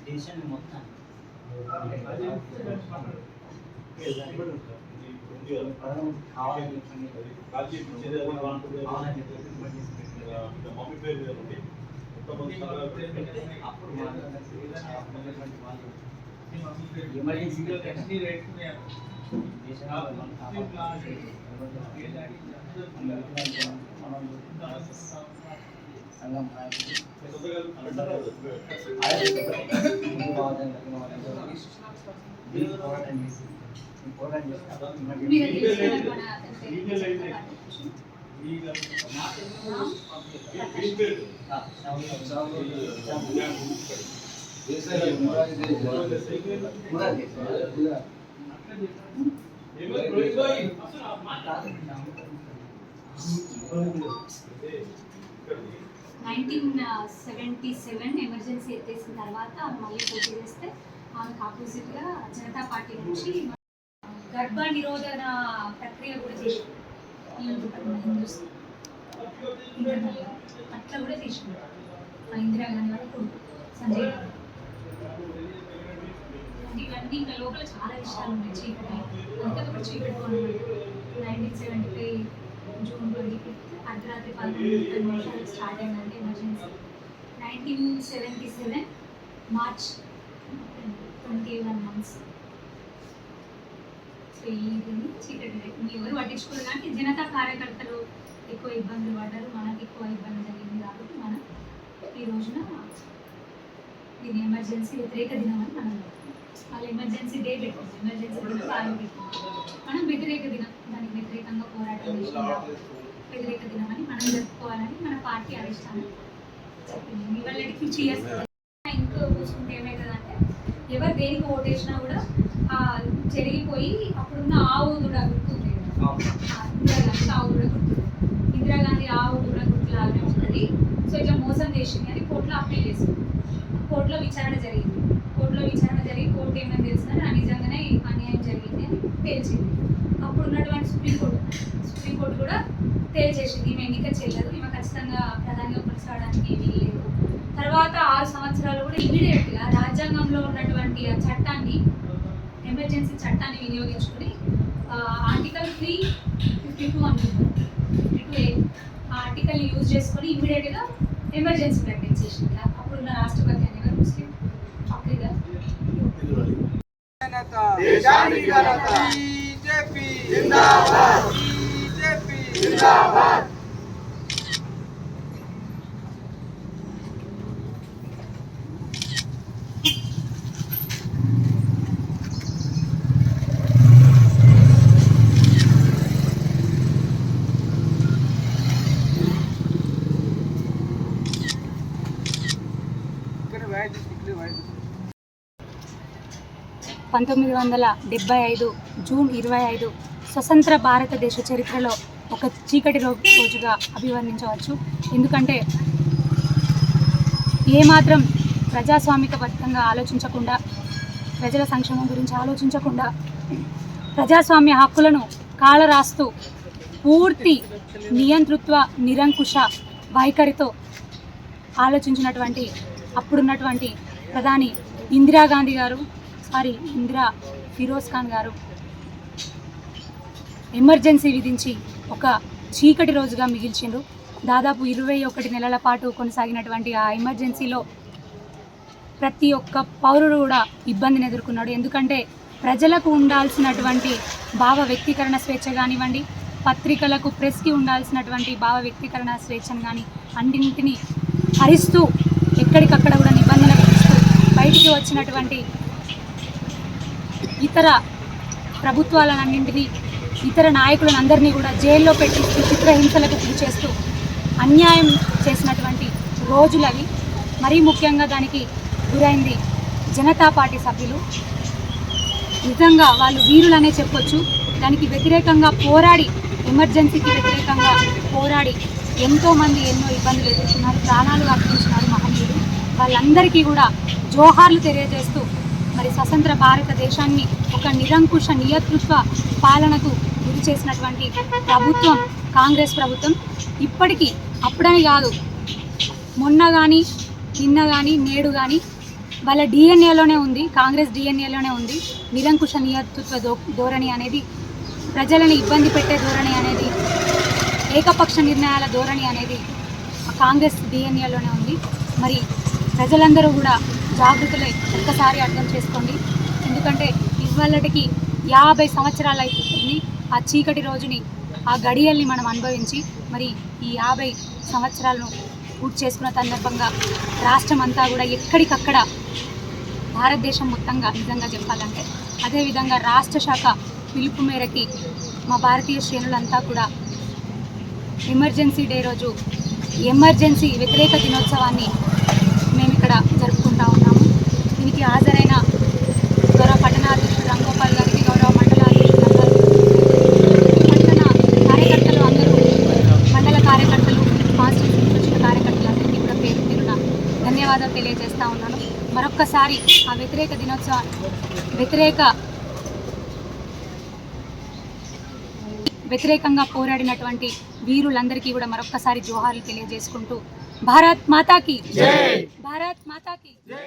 దేశాన్ని మొత్తం సంఘం ఎమర్జెన్సీ ఎత్తేసిన తర్వాత మళ్ళీ పోటీ చేస్తే ఆమెకు ఆపోజిట్గా జనతా పార్టీ నుంచి గర్భ నిరోధన ప్రక్రియ కూడా చేసింది. అట్లా కూడా చేసింది ఇందిరాగాంధీ వాళ్ళ కొడుకు సంజయ్ గాంధీ. ఇవన్నీ ఇంకా లోపల చాలా విషయాలు ఉన్నాయి. చీకటి అంతా కూడా చీకటి 1975 జూన్ 25 అర్ధరాత్రి 11 స్టార్ట్ అయిందంటే ఎమర్జెన్సీ. 1977 March 21 months. సో ఇది చీకటి ఎవరు పట్టించుకోరు కానీ జనతా కార్యకర్తలు ఎక్కువ ఇబ్బందులు పడ్డారు. మనకు ఎక్కువ ఇబ్బంది జరిగింది కాబట్టి మనం ఈ రోజున దీన్ని ఎమర్జెన్సీ వ్యతిరేక దినం అని మనం వాళ్ళు ఎమర్జెన్సీ డే పెట్టారు. ఎమర్జెన్సీ మనం వ్యతిరేక దినం, దానికి వ్యతిరేకంగా పోరాటం చేసిన వ్యతిరేక దినం అని మనం జరుపుకోవాలని మన పార్టీ అధిష్టానం చెప్పింది. ఇవాళ 50 years ఇంకా చూసుకుంటే ఏమవుతుందంటే ఎవరు దేనికి ఓటేసినా కూడా చెరిగిపోయి అప్పుడున్న ఆవు కూడా గుర్తుంది. ఇందిరాగాంధీ ఆవు కూడా గుర్తుంది. ఇందిరాగాంధీ ఆవు కూడా గుర్తులాగానే ఉంటుంది. సో ఇట్లా మోసం చేసింది అని కోర్టులో అప్పీల్ చేసింది. కోర్టులో విచారణ జరిగి కోర్టు ఏమని తెలిసిందని నిజంగానే అన్యాయం జరిగింది అని తేల్చింది. అప్పుడు ఉన్నటువంటి సుప్రీంకోర్టు కూడా తేల్చేసింది ఈమె ఎన్నిక చెల్లదు, ఈమె ఖచ్చితంగా ప్రధానిగా కొనసాగడానికి వీల్లేదు. తర్వాత 6 సంవత్సరాలు కూడా ఇమీడియట్గా రాజ్యాంగంలో ఉన్నటువంటి ఆ చట్టాన్ని, ఎమర్జెన్సీ చట్టాన్ని వినియోగించుకుని ఆర్టికల్ 352 అనుకుంటారు, 52A ఆ ఆర్టికల్ని యూజ్ చేసుకొని ఇమీడియట్గా ఎమర్జెన్సీ ప్రకటించేసింది. అప్పుడున్న రాష్ట్రపతి అనేవారు ముస్లిం ఫక్రీ గారు. బీజేపీ జిందాబాద్, బీజేపీ జిందాబాద్. ఇక్కడ 1975 జూన్ 25 స్వతంత్ర భారతదేశ చరిత్రలో ఒక చీకటి రోజుగా అభివర్ణించవచ్చు. ఎందుకంటే ఏమాత్రం ప్రజాస్వామికబద్ధంగా ఆలోచించకుండా, ప్రజల సంక్షేమం గురించి ఆలోచించకుండా, ప్రజాస్వామ్య హక్కులను కాలరాస్తూ పూర్తి నియంతృత్వ నిరంకుశ వైఖరితో ఆలోచించినటువంటి అప్పుడున్నటువంటి ప్రధాని ఇందిరాగాంధీ గారు, ఇందిరా ఫిరోజ్ ఖాన్ గారు ఎమర్జెన్సీ విధించి ఒక చీకటి రోజుగా మిగిల్చిండ్రు. దాదాపు 21 నెలల పాటు కొనసాగినటువంటి ఆ ఎమర్జెన్సీలో ప్రతి ఒక్క పౌరుడు కూడా ఇబ్బందిని ఎదుర్కొన్నాడు. ఎందుకంటే ప్రజలకు ఉండాల్సినటువంటి భావ వ్యక్తీకరణ స్వేచ్ఛ కానివ్వండి, పత్రికలకు ప్రెస్కి ఉండాల్సినటువంటి భావ వ్యక్తీకరణ స్వేచ్ఛను కానీ అన్నింటినీ హరిస్తూ ఎక్కడికక్కడ కూడా నిబంధన విధిస్తూ బయటికి వచ్చినటువంటి ఇతర ప్రభుత్వాలన్నింటినీ, ఇతర నాయకులను అందరినీ కూడా జైల్లో పెట్టిస్తూ చిత్రహింసలకు గురి చేస్తూ అన్యాయం చేసినటువంటి రోజులవి. మరీ ముఖ్యంగా దానికి గురైంది జనతా పార్టీ సభ్యులు. నిజంగా వాళ్ళు వీరులనే చెప్పొచ్చు. దానికి వ్యతిరేకంగా పోరాడి, ఎమర్జెన్సీకి వ్యతిరేకంగా పోరాడి ఎంతోమంది ఎన్నో ఇబ్బందులు ఎదుర్కొన్నారు, ప్రాణాలు అర్పించినారు మహనీయులు. వాళ్ళందరికీ కూడా జోహార్లు తెలియజేస్తూ మరి స్వతంత్ర భారతదేశాన్ని ఒక నిరంకుశ నియంతృత్వ పాలనకు గురి చేసినటువంటి ప్రభుత్వం కాంగ్రెస్ ప్రభుత్వం ఇప్పటికీ అప్పుడని కాదు, మొన్న కానీ నిన్న కానీ నేడు కానీ వాళ్ళ డిఎన్ఏలోనే ఉంది, కాంగ్రెస్ డిఎన్ఏలోనే ఉంది నిరంకుశ నియంతృత్వ ధోరణి అనేది, ప్రజలను ఇబ్బంది పెట్టే ధోరణి అనేది, ఏకపక్ష నిర్ణయాల ధోరణి అనేది కాంగ్రెస్ డిఎన్ఏలోనే ఉంది. మరి ప్రజలందరూ కూడా జాగృతులై ఒక్కసారి అర్థం చేసుకోండి. ఎందుకంటే ఇవాళకి 50 సంవత్సరాలు అయిపోతుంది ఆ చీకటి రోజుని, ఆ గడియల్ని మనం అనుభవించి. మరి ఈ 50 సంవత్సరాలను పూర్తి చేసుకున్న సందర్భంగా రాష్ట్రం అంతా కూడా ఎక్కడికక్కడ, భారతదేశం మొత్తంగా నిజంగా చెప్పాలంటే, అదేవిధంగా రాష్ట్ర శాఖ పిలుపు మేరకి మా భారతీయ శ్రేణులంతా కూడా ఎమర్జెన్సీ డే రోజు ఎమర్జెన్సీ వ్యతిరేక దినోత్సవాన్ని మేము ఇక్కడ జరుపుకుంటా ఉన్నాము. దీనికి హాజరైన గౌరవ పట్టణాధ్యక్షుడు రాంగోపాల్ గారికి, గౌరవ మండలాధ్యక్షుడు పట్టణ కార్యకర్తలు అందరూ, మండల కార్యకర్తలు, కాన్స్టిట్యూన్సీ వచ్చిన కార్యకర్తలందరికీ కూడా పేరు పేరున ధన్యవాదాలు తెలియజేస్తూ ఉన్నాను. మరొక్కసారి ఆ వ్యతిరేకంగా పోరాడినటువంటి వీరులందరికీ కూడా మరొక్కసారి జోహార్లు తెలియజేసుకుంటూ, భారత్ మాతాకి జై, భారత్ మాతాకి జై.